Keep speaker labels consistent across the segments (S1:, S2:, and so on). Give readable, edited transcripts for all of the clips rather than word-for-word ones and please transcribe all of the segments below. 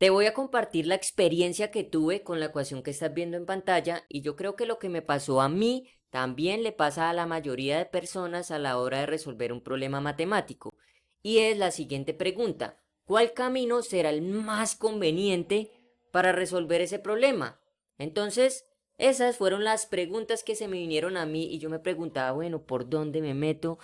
S1: Te voy a compartir la experiencia que tuve con la ecuación que estás viendo en pantalla y yo creo que lo que me pasó a mí también le pasa a la mayoría de personas a la hora de resolver un problema matemático. Y es la siguiente pregunta: ¿cuál camino será el más conveniente para resolver ese problema? Entonces, esas fueron las preguntas que se me vinieron a mí y yo me preguntaba, bueno, ¿por dónde me meto?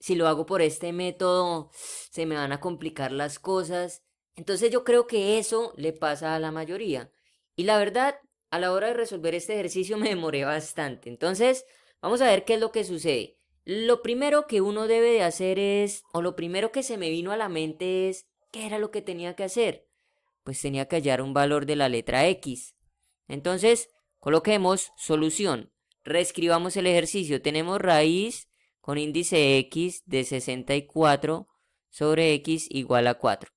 S1: Si lo hago por este método, se me van a complicar las cosas. Entonces yo creo que eso le pasa a la mayoría. Y la verdad, a la hora de resolver este ejercicio me demoré bastante. Entonces, vamos a ver qué es lo que sucede. Lo primero que uno debe de hacer es, o lo primero que se me vino a la mente es, ¿qué era lo que tenía que hacer? Pues tenía que hallar un valor de la letra X. Entonces, coloquemos solución. Reescribamos el ejercicio. Tenemos raíz con índice X de 64 sobre X igual a 4.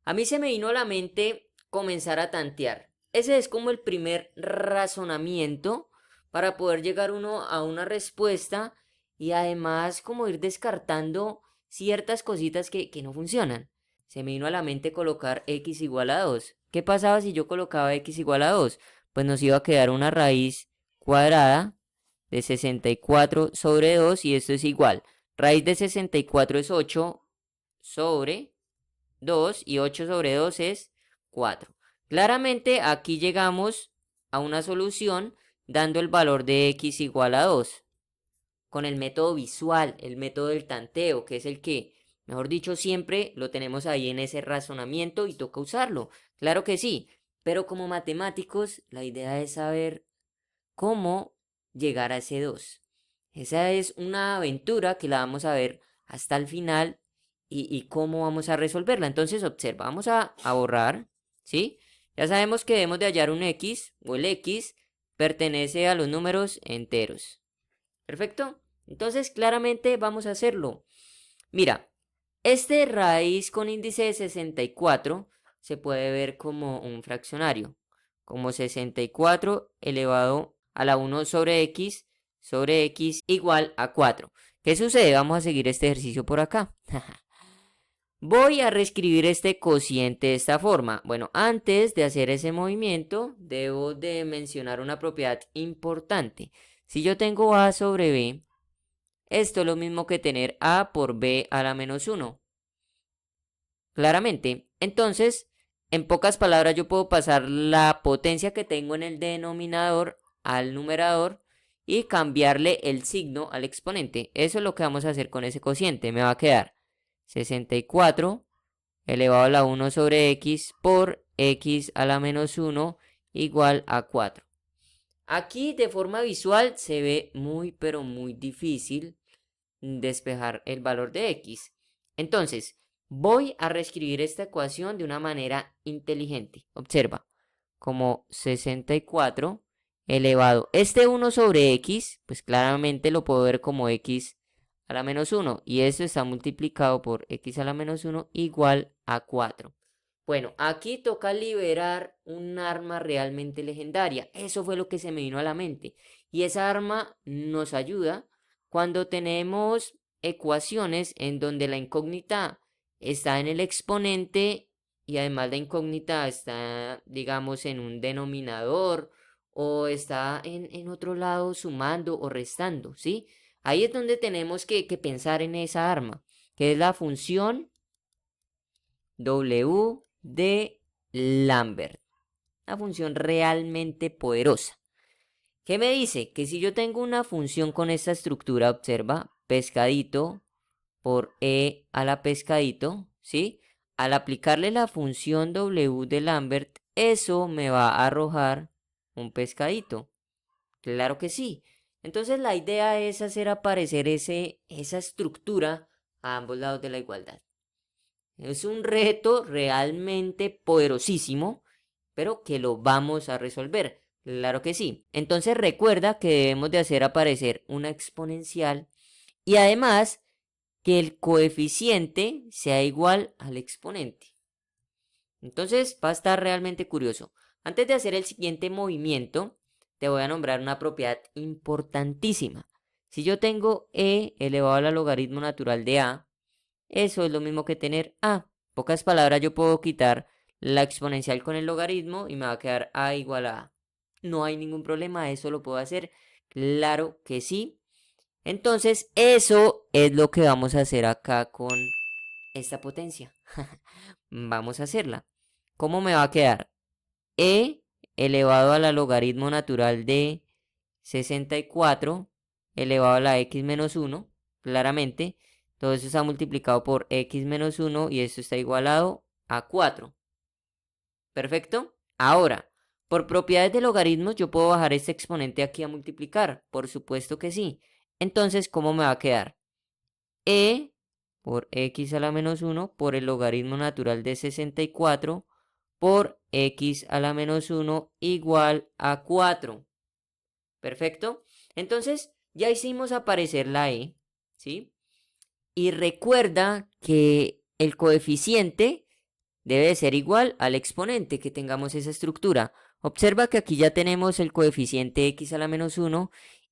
S1: A mí se me vino a la mente comenzar a tantear. Ese es como el primer razonamiento para poder llegar uno a una respuesta y además como ir descartando ciertas cositas que no funcionan. Se me vino a la mente colocar x igual a 2. ¿Qué pasaba si yo colocaba x igual a 2? Pues nos iba a quedar una raíz cuadrada de 64 sobre 2 y esto es igual. Raíz de 64 es 8 sobre 2 y 8 sobre 2 es 4. Claramente aquí llegamos a una solución dando el valor de x igual a 2 con el método visual, el método del tanteo, que es el que, mejor dicho, siempre lo tenemos ahí en ese razonamiento y toca usarlo. Claro que sí, pero como matemáticos la idea es saber cómo llegar a ese 2. Esa es una aventura que la vamos a ver hasta el final y cómo vamos a resolverla. Entonces, observa, vamos a borrar, ¿sí? Ya sabemos que debemos de hallar un x o el x pertenece a los números enteros. ¿Perfecto? Entonces, claramente vamos a hacerlo. Mira, este raíz con índice de 64 se puede ver como un fraccionario, como 64 elevado a la 1 sobre x igual a 4. ¿Qué sucede? Vamos a seguir este ejercicio por acá. Voy a reescribir este cociente de esta forma. Bueno, antes de hacer ese movimiento, debo de mencionar una propiedad importante. Si yo tengo a sobre b, esto es lo mismo que tener a por b a la menos 1. Claramente. Entonces, en pocas palabras, yo puedo pasar la potencia que tengo en el denominador al numerador y cambiarle el signo al exponente. Eso es lo que vamos a hacer con ese cociente. Me va a quedar 64 elevado a la 1 sobre x por x a la menos 1 igual a 4. Aquí de forma visual se ve muy pero muy difícil despejar el valor de x. Entonces, voy a reescribir esta ecuación de una manera inteligente. Observa, como 64 elevado. Este 1 sobre x, pues claramente lo puedo ver como x a la menos 1. Y esto está multiplicado por x a la menos 1 igual a 4. Bueno, aquí toca liberar un arma realmente legendaria. Eso fue lo que se me vino a la mente. Y esa arma nos ayuda cuando tenemos ecuaciones en donde la incógnita está en el exponente y además la incógnita está, digamos, en un denominador o está en otro lado sumando o restando, ¿sí? Ahí es donde tenemos que pensar en esa arma, que es la función W de Lambert. Una función realmente poderosa. ¿Qué me dice? Que si yo tengo una función con esta estructura, observa, pescadito por e a la pescadito, ¿sí? Al aplicarle la función W de Lambert, eso me va a arrojar un pescadito. Claro que sí. Entonces la idea es hacer aparecer esa estructura a ambos lados de la igualdad. Es un reto realmente poderosísimo, pero que lo vamos a resolver. Claro que sí. Entonces recuerda que debemos de hacer aparecer una exponencial y además que el coeficiente sea igual al exponente. Entonces va a estar realmente curioso. Antes de hacer el siguiente movimiento, te voy a nombrar una propiedad importantísima. Si yo tengo e elevado al logaritmo natural de a, eso es lo mismo que tener a. En pocas palabras, yo puedo quitar la exponencial con el logaritmo y me va a quedar a igual a a. No hay ningún problema, eso lo puedo hacer. Claro que sí. Entonces, eso es lo que vamos a hacer acá con esta potencia. Vamos a hacerla. ¿Cómo me va a quedar? E elevado a la logaritmo natural de 64 elevado a la x menos 1, claramente. Todo eso está multiplicado por x menos 1 y esto está igualado a 4. ¿Perfecto? Ahora, por propiedades de logaritmos, yo puedo bajar este exponente aquí a multiplicar. Por supuesto que sí. Entonces, ¿cómo me va a quedar? E por x a la menos 1 por el logaritmo natural de 64 por x a la menos 1 igual a 4. ¿Perfecto? Entonces, ya hicimos aparecer la e, ¿sí? Y recuerda que el coeficiente debe de ser igual al exponente que tengamos esa estructura. Observa que aquí ya tenemos el coeficiente x a la menos 1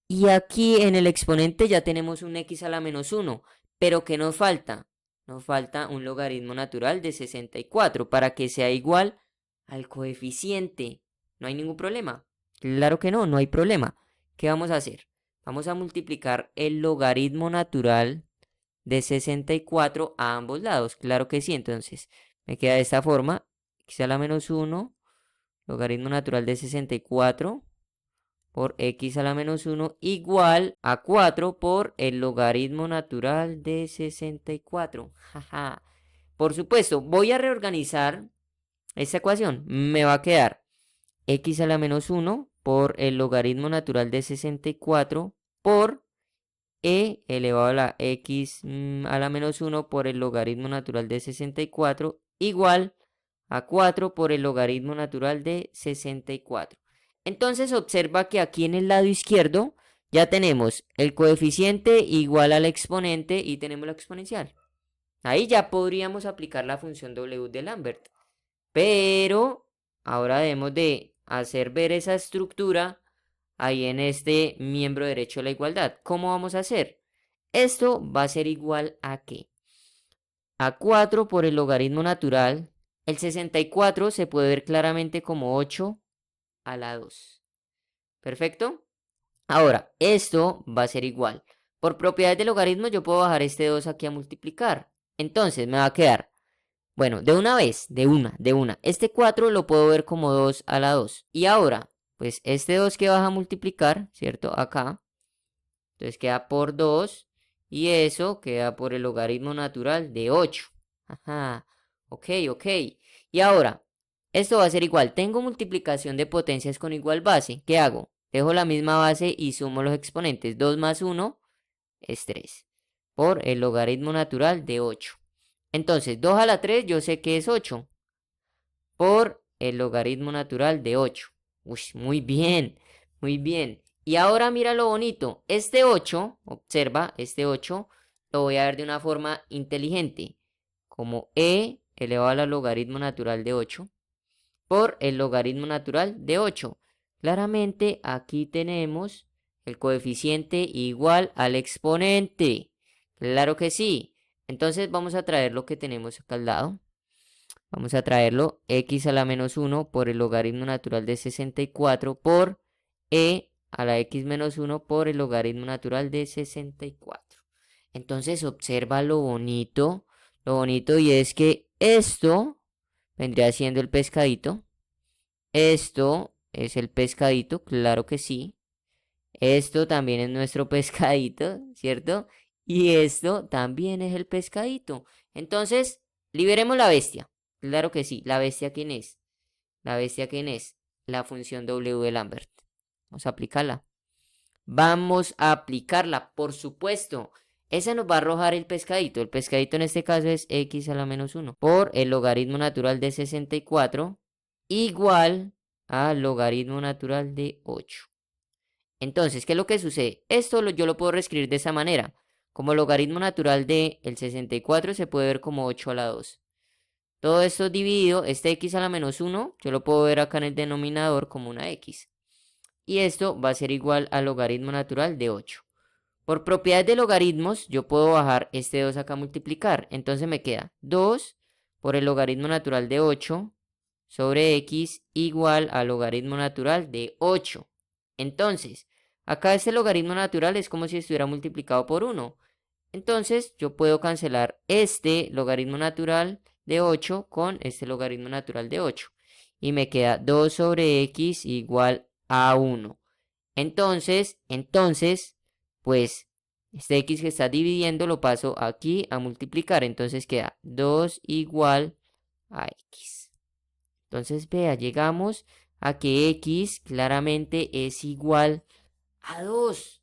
S1: y aquí en el exponente ya tenemos un x a la menos 1. Pero ¿qué nos falta? Nos falta un logaritmo natural de 64 para que sea igual al coeficiente. No hay ningún problema. Claro que no, no hay problema. ¿Qué vamos a hacer? Vamos a multiplicar el logaritmo natural de 64 a ambos lados. Claro que sí, entonces me queda de esta forma, x a la menos 1, logaritmo natural de 64 por x a la menos 1 igual a 4 por el logaritmo natural de 64. Jaja. Por supuesto, voy a reorganizar esta ecuación. Me va a quedar x a la menos 1 por el logaritmo natural de 64 por elevado a la x a la menos 1 por el logaritmo natural de 64 igual a 4 por el logaritmo natural de 64. Entonces observa que aquí en el lado izquierdo ya tenemos el coeficiente igual al exponente y tenemos la exponencial. Ahí ya podríamos aplicar la función W de Lambert. Pero ahora debemos de hacer ver esa estructura ahí en este miembro derecho de la igualdad. ¿Cómo vamos a hacer? Esto va a ser igual a ¿qué? A 4 por el logaritmo natural. El 64 se puede ver claramente como 8 a la 2. ¿Perfecto? Ahora, esto va a ser igual. Por propiedades de logaritmo yo puedo bajar este 2 aquí a multiplicar. Entonces me va a quedar, bueno, de una vez, de una. Este 4 lo puedo ver como 2 a la 2. Y ahora, pues este 2 que baja a multiplicar, ¿cierto? Acá. Entonces queda por 2 y eso queda por el logaritmo natural de 8. Ajá, ok, ok. Y ahora, esto va a ser igual. Tengo multiplicación de potencias con igual base. ¿Qué hago? Dejo la misma base y sumo los exponentes. 2 más 1 es 3 por el logaritmo natural de 8. Entonces, 2 a la 3 yo sé que es 8 por el logaritmo natural de 8. Uy, muy bien, muy bien. Y ahora mira lo bonito. Este 8, observa, este 8 lo voy a ver de una forma inteligente. Como e elevado al logaritmo natural de 8 por el logaritmo natural de 8. Claramente aquí tenemos el coeficiente igual al exponente. Claro que sí. Entonces vamos a traer lo que tenemos acá al lado. Vamos a traerlo x a la menos 1 por el logaritmo natural de 64 por e a la x menos 1 por el logaritmo natural de 64. Entonces observa lo bonito y es que esto vendría siendo el pescadito. Esto es el pescadito, claro que sí. Esto también es nuestro pescadito, ¿cierto? Y esto también es el pescadito. Entonces, liberemos la bestia. Claro que sí. ¿La bestia quién es? ¿La bestia quién es? La función W de Lambert. Vamos a aplicarla. Vamos a aplicarla, por supuesto. Esa nos va a arrojar el pescadito. El pescadito en este caso es x a la menos 1 por el logaritmo natural de 64 igual al logaritmo natural de 8. Entonces, ¿qué es lo que sucede? Yo lo puedo reescribir de esa manera. Como logaritmo natural de el 64 se puede ver como 8 a la 2. Todo esto dividido, este x a la menos 1, yo lo puedo ver acá en el denominador como una x. Y esto va a ser igual al logaritmo natural de 8. Por propiedades de logaritmos, yo puedo bajar este 2 acá a multiplicar. Entonces me queda 2 por el logaritmo natural de 8 sobre x igual al logaritmo natural de 8. Entonces, acá este logaritmo natural es como si estuviera multiplicado por 1. Entonces, yo puedo cancelar este logaritmo natural de 8 con este logaritmo natural de 8. Y me queda 2 sobre x igual a 1. Entonces, pues, este x que está dividiendo lo paso aquí a multiplicar. Entonces queda 2 igual a x. Entonces, vea, llegamos a que x claramente es igual a 2.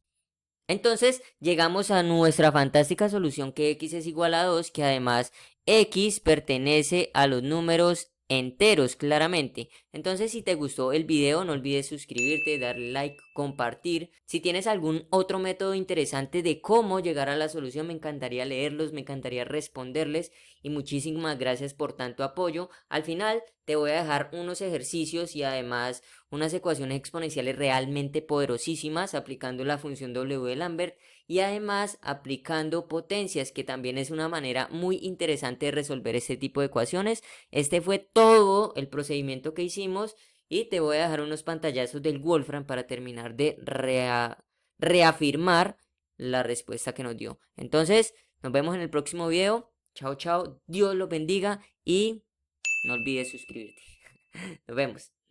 S1: Entonces llegamos a nuestra fantástica solución que x es igual a 2, que además x pertenece a los números enteros claramente. Entonces si te gustó el video no olvides suscribirte, darle like, compartir. Si tienes algún otro método interesante de cómo llegar a la solución me encantaría leerlos, me encantaría responderles y muchísimas gracias por tanto apoyo. Al final te voy a dejar unos ejercicios y además unas ecuaciones exponenciales realmente poderosísimas aplicando la función W de Lambert y además aplicando potencias, que también es una manera muy interesante de resolver este tipo de ecuaciones. Este fue todo el procedimiento que hicimos y te voy a dejar unos pantallazos del Wolfram para terminar de reafirmar la respuesta que nos dio. Entonces, nos vemos en el próximo video. Chao, chao. Dios los bendiga y no olvides suscribirte. Nos vemos.